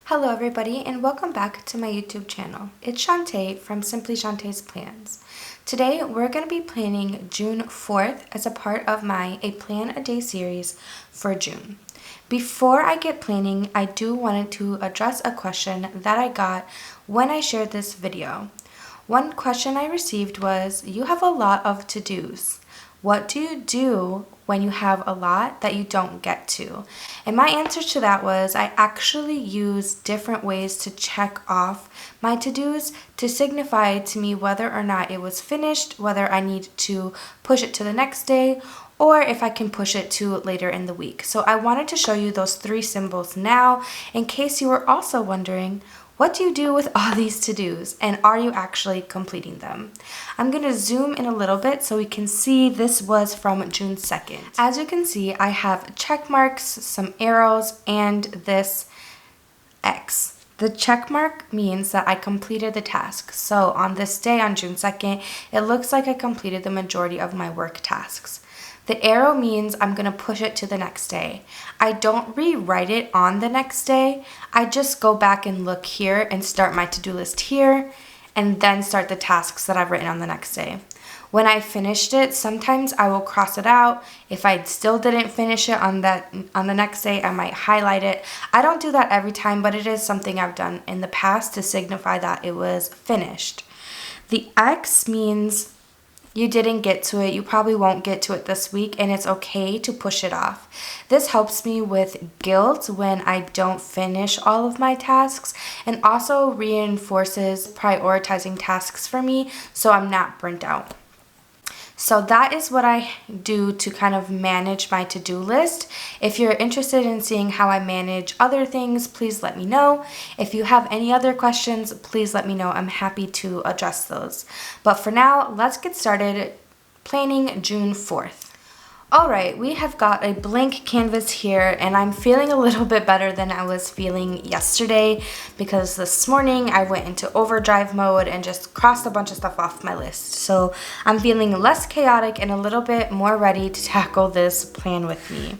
Hello everybody and welcome back to my YouTube channel. It's Shantae from Simply Shantae's Plans. Today we're going to be planning June 4th as a part of my A Plan a Day series for June. Before I get planning, I do wanted to address a question that I got when I shared this video. One question I received was, you have a lot of to-dos. What do you do when you have a lot that you don't get to? And my answer to that was I actually use different ways to check off my to-dos to signify to me whether or not it was finished, whether I need to push it to the next day, or if I can push it to later in the week. So I wanted to show you those three symbols now in case you were also wondering, what do you do with all these to-dos and are you actually completing them? I'm going to zoom in a little bit so we can see this was from June 2nd. As you can see, I have check marks, some arrows, and this X. The check mark means that I completed the task. So on this day, on June 2nd, it looks like I completed the majority of my work tasks. The arrow means I'm going to push it to the next day. I don't rewrite it on the next day. I just go back and look here and start my to-do list here and then start the tasks that I've written on the next day. When I finished it, sometimes I will cross it out. If I still didn't finish it on the next day, I might highlight it. I don't do that every time, but it is something I've done in the past to signify that it was finished. The X means you didn't get to it, you probably won't get to it this week, and it's okay to push it off. This helps me with guilt when I don't finish all of my tasks and also reinforces prioritizing tasks for me so I'm not burnt out. So that is what I do to kind of manage my to-do list. If you're interested in seeing how I manage other things, please let me know. If you have any other questions, please let me know. I'm happy to address those. But for now, let's get started planning June 4th. Alright, we have got a blank canvas here and I'm feeling a little bit better than I was feeling yesterday because this morning I went into overdrive mode and just crossed a bunch of stuff off my list. So I'm feeling less chaotic and a little bit more ready to tackle this plan with me.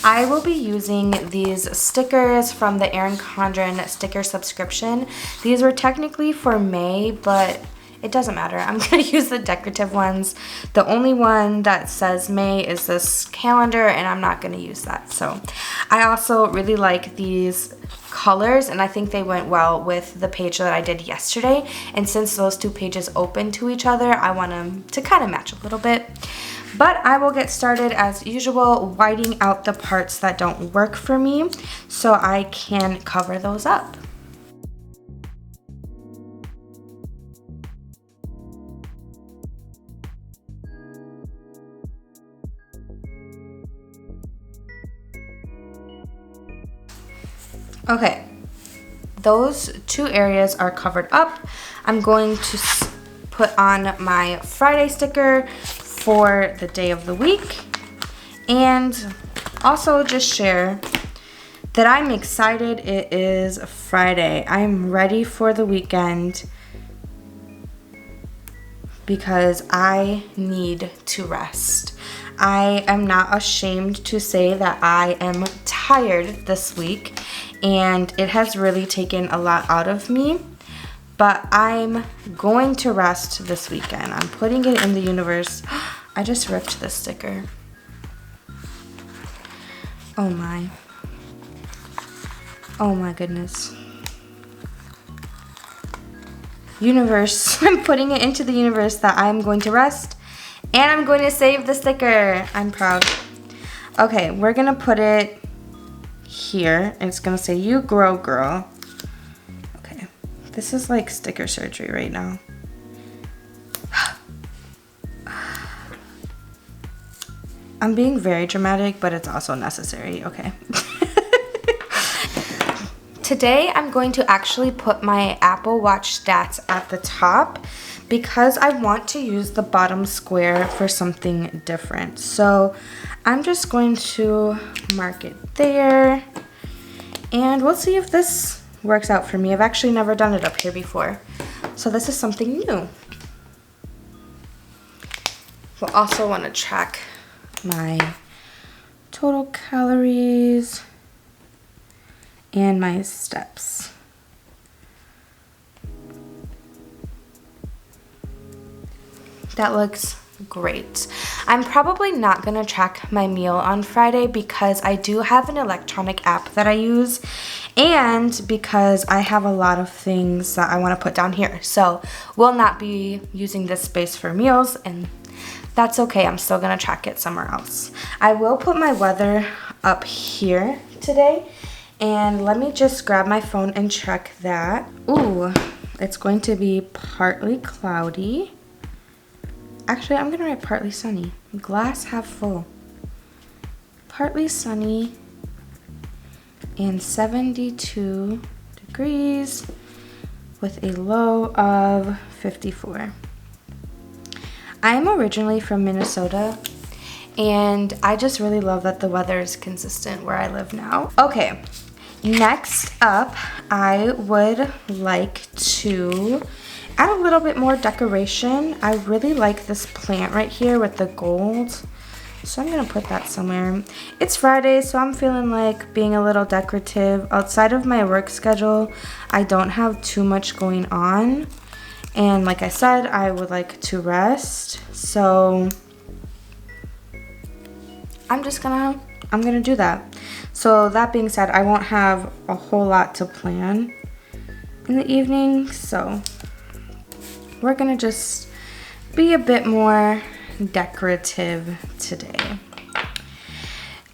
I will be using these stickers from the Erin Condren sticker subscription. These were technically for May, but it doesn't matter. I'm going to use the decorative ones. The only one that says May is this calendar and I'm not going to use that. So I also really like these colors and I think they went well with the page that I did yesterday. And since those two pages open to each other, I want them to kind of match a little bit. But I will get started as usual, whiting out the parts that don't work for me so I can cover those up. Okay, those two areas are covered up. I'm going to put on my Friday sticker for the day of the week and also just share that I'm excited. It is Friday. I'm ready for the weekend because I need to rest. I am not ashamed to say that I am tired this week and it has really taken a lot out of me, but I'm going to rest this weekend. I'm putting it in the universe. I just ripped this sticker. Oh my. Oh my goodness. Universe, I'm putting it into the universe that I'm going to rest and I'm going to save the sticker. I'm proud. Okay, we're gonna put it here and it's gonna say you grow girl. Okay, this is like sticker surgery right now. I'm being very dramatic, but it's also necessary. Okay. Today I'm going to actually put my Apple Watch stats at the top because I want to use the bottom square for something different. So I'm just going to mark it there and we'll see if this works out for me. I've actually never done it up here before, so this is something new. We'll also want to track my total calories and my steps. That looks great. I'm probably not gonna track my meal on Friday because I do have an electronic app that I use and because I have a lot of things that I want to put down here. So we'll not be using this space for meals, and that's okay. I'm still gonna track it somewhere else. I will put my weather up here today, and let me just grab my phone and check that. Ooh, it's going to be partly cloudy. Actually, I'm gonna write partly sunny. Glass half full. Partly sunny and 72 degrees with a low of 54. I'm originally from Minnesota, and I just really love that the weather is consistent where I live now. Okay, next up, I would like to add a little bit more decoration. I really like this plant right here with the gold, so I'm gonna put that somewhere. It's Friday, so I'm feeling like being a little decorative. Outside of my work schedule, I don't have too much going on, and like I said, I would like to rest, so I'm gonna do that. So that being said, I won't have a whole lot to plan in the evening, so we're gonna just be a bit more decorative today.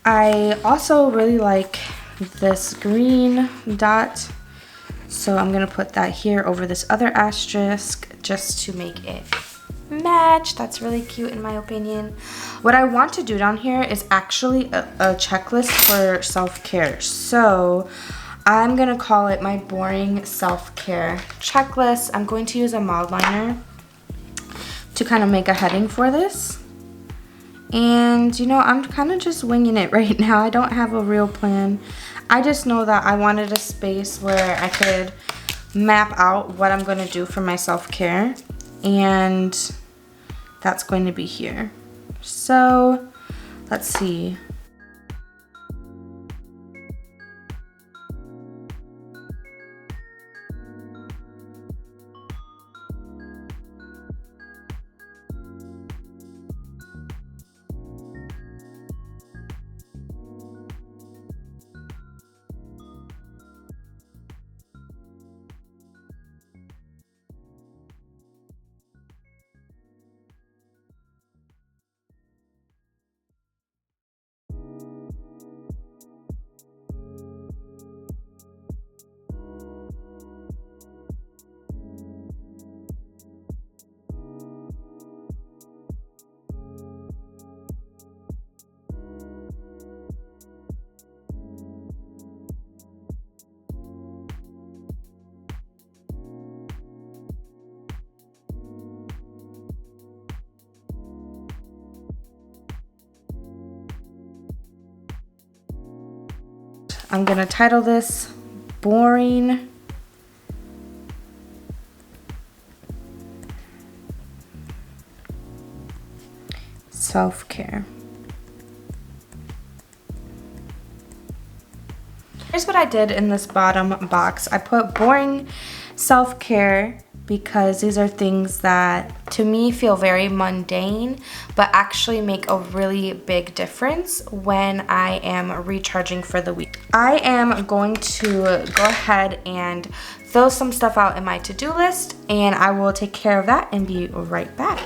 I also really like this green dot, so I'm gonna put that here over this other asterisk just to make it match. That's really cute in my opinion. What I want to do down here is actually a checklist for self-care. So I'm gonna call it my boring self-care checklist. I'm going to use a mild liner to kind of make a heading for this. And you know, I'm kind of just winging it right now. I don't have a real plan. I just know that I wanted a space where I could map out what I'm gonna do for my self-care, and that's going to be here. So let's see. I'm gonna title this Boring Self-Care. Here's what I did in this bottom box. I put boring self-care because these are things that to me feel very mundane but actually make a really big difference when I am recharging for the week. I am going to go ahead and throw some stuff out in my to-do list, and I will take care of that and be right back.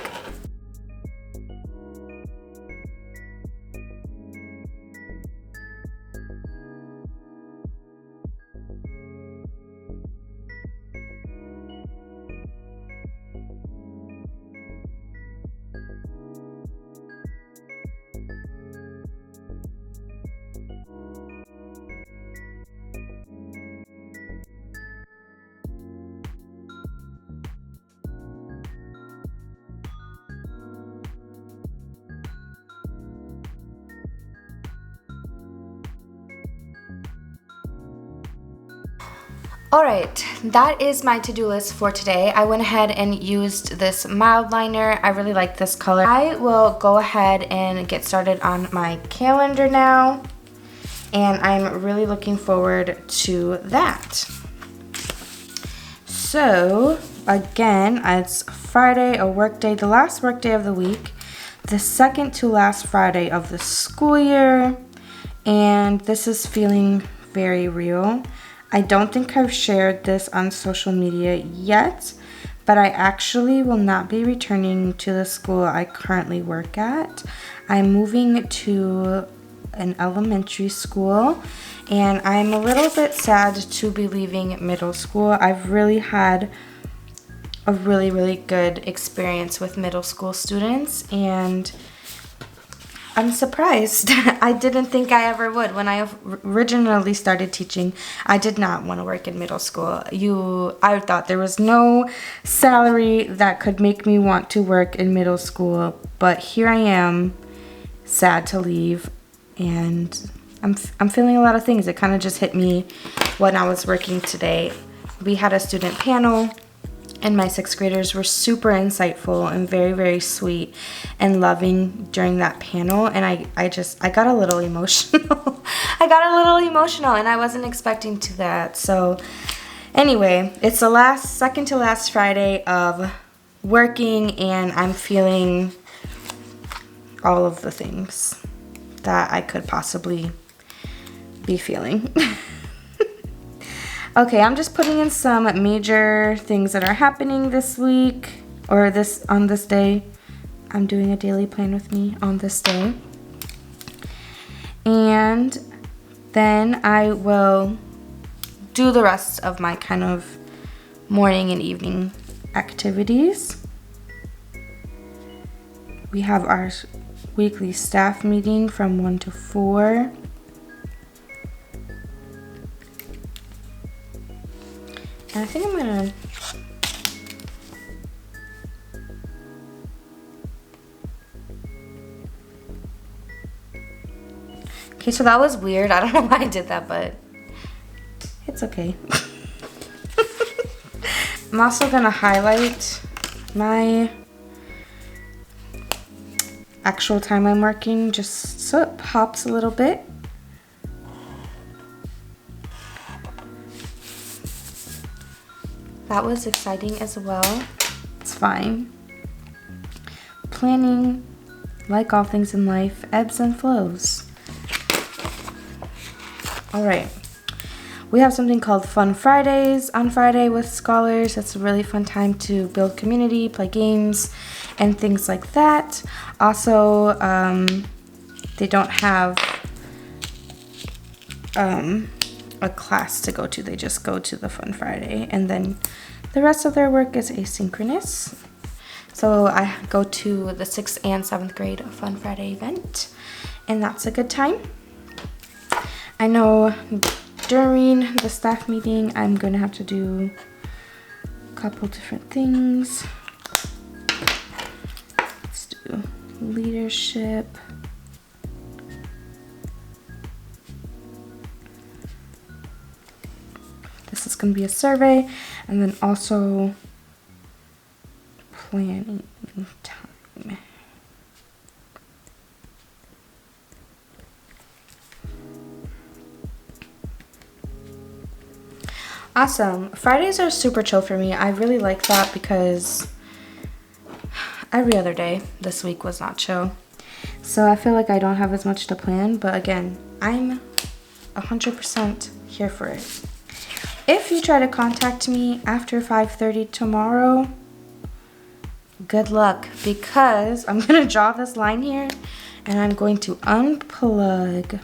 Alright, that is my to-do list for today. I went ahead and used this mild liner. I really like this color. I will go ahead and get started on my calendar now. and I'm really looking forward to that. So again, it's Friday, a work day, the last work day of the week, the second to last Friday of the school year, and this is feeling very real. I don't think I've shared this on social media yet, but I actually will not be returning to the school I currently work at. I'm moving to an elementary school, and I'm a little bit sad to be leaving middle school. I've really had a really good experience with middle school students, and I'm surprised. I didn't think I ever would. When I originally started teaching, I did not want to work in middle school. I thought there was no salary that could make me want to work in middle school, but here I am, sad to leave, and I'm feeling a lot of things. It kind of just hit me when I was working today. We had a student panel, and my 6th graders were super insightful and very sweet and loving during that panel, and I got a little emotional. I got a little emotional, and I wasn't expecting to that. So anyway, it's the second to last Friday of working, and I'm feeling all of the things that I could possibly be feeling. Okay, I'm just putting in some major things that are happening this week, or on this day. I'm doing a daily plan with me on this day. And then I will do the rest of my kind of morning and evening activities. We have our weekly staff meeting from 1 to 4. And I think I'm gonna okay, so that was weird. I don't know why I did that, but it's okay. I'm also gonna highlight my actual time I'm working just so it pops a little bit. That was exciting as well. It's fine. Planning, like all things in life, ebbs and flows. All right. We have something called Fun Fridays on Friday with scholars. It's a really fun time to build community, play games, and things like that. Also, they don't have a class to go to. They just go to the Fun Friday, and then the rest of their work is asynchronous. So I go to the 6th and 7th grade Fun Friday event, and that's a good time. I know during the staff meeting I'm going to have to do a couple different things. Let's do leadership. This is going to be a survey, and then also planning time. Awesome. Fridays are super chill for me. I really like that because every other day this week was not chill. So I feel like I don't have as much to plan, but again, I'm 100% here for it. If you try to contact me after 5:30 tomorrow, good luck, because I'm going to draw this line here and I'm going to unplug.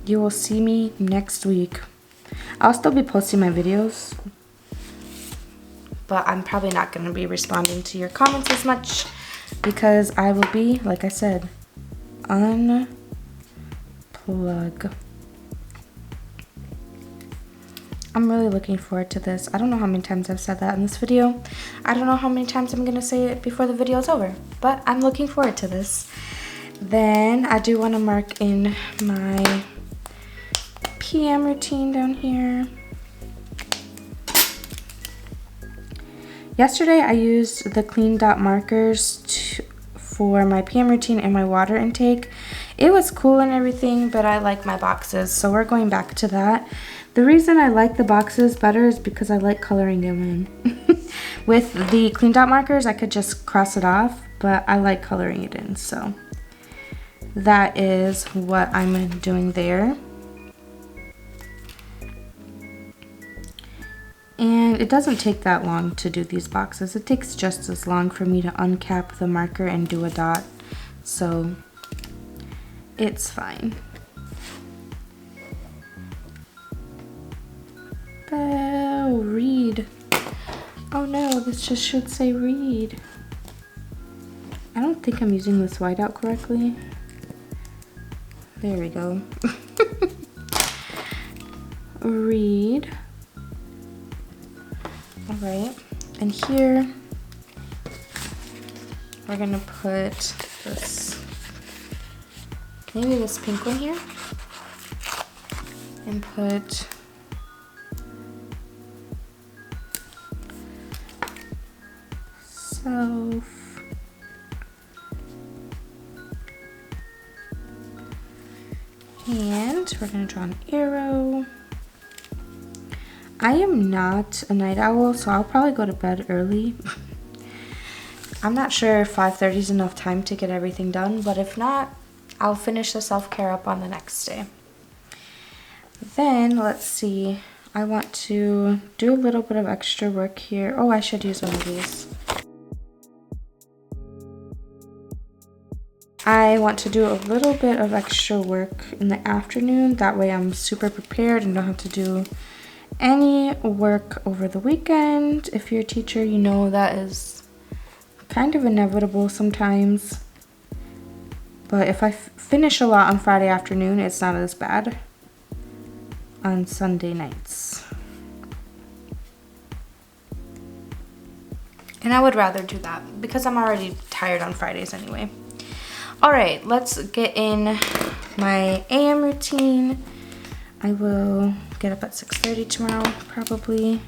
You will see me next week. I'll still be posting my videos, but I'm probably not going to be responding to your comments as much because I will be, like I said, unplug. I'm really looking forward to this. I don't know how many times I've said that in this video. I don't know how many times I'm going to say it before the video is over, but I'm looking forward to this. Then I do want to mark in my PM routine down here. Yesterday I used the clean dot markers for my PM routine and my water intake. It was cool and everything, but I like my boxes, so we're going back to that. The reason I like the boxes better is because I like coloring them in. With the clean dot markers, I could just cross it off, but I like coloring it in, so that is what I'm doing there. And it doesn't take that long to do these boxes. It takes just as long for me to uncap the marker and do a dot, so it's fine. Oh, read. Oh no, this just should say read. I don't think I'm using this whiteout correctly. There we go. Read. All right, and here we're gonna put this, maybe this pink one here, and put self, and we're gonna draw an arrow. I am not a night owl, so I'll probably go to bed early. I'm not sure if 5:30 is enough time to get everything done, but if not, I'll finish the self-care up on the next day. Then, let's see, I want to do a little bit of extra work here. Oh, I should use one of these. I want to do a little bit of extra work in the afternoon. That way I'm super prepared and don't have to do any work over the weekend. If you're a teacher, you know that is kind of inevitable sometimes. But if I finish a lot on Friday afternoon, it's not as bad on Sunday nights. And I would rather do that because I'm already tired on Fridays anyway. All right, let's get in my AM routine. I will get up at 6:30 tomorrow, probably.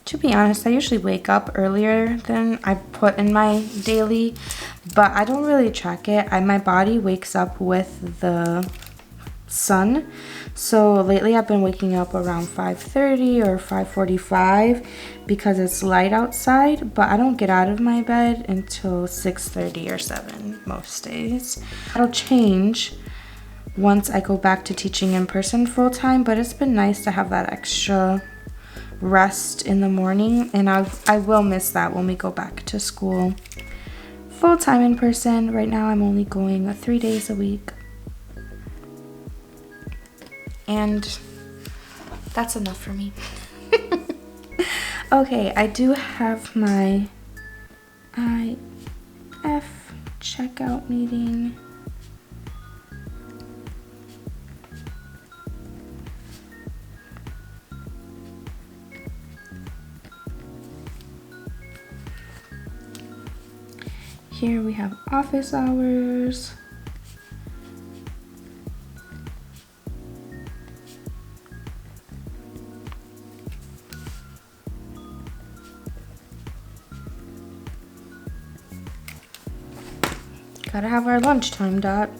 To be honest, I usually wake up earlier than I put in my daily, but I don't really track it. My body wakes up with the sun. So lately I've been waking up around 5:30 or 5:45 because it's light outside, but I don't get out of my bed until 6:30 or 7 most days. That'll change once I go back to teaching in person full time, but it's been nice to have that extra rest in the morning, and I will miss that when we go back to school full time in person. Right now I'm only going 3 days a week. And that's enough for me. Okay, I do have my IF checkout meeting. Here we have office hours. Gotta have our lunchtime dot.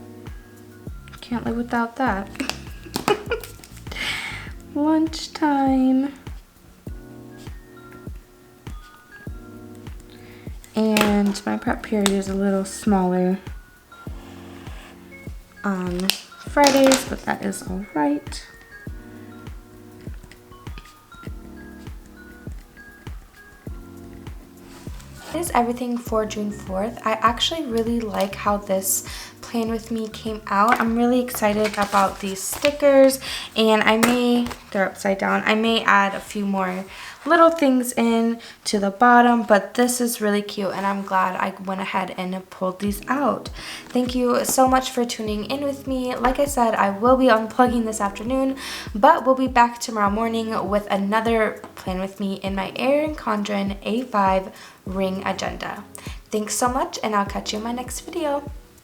Can't live without that. Lunchtime. And my prep period is a little smaller on Fridays, but that is all right. That is everything for June 4th. I actually really like how this plan with me came out. I'm really excited about these stickers, and they're upside down. I may add a few more little things in to the bottom, but this is really cute, and I'm glad I went ahead and pulled these out. Thank you so much for tuning in with me. Like I said, I will be unplugging this afternoon, but we'll be back tomorrow morning with another plan with me in my Erin Condren A5 ring agenda. Thanks so much, and I'll catch you in my next video.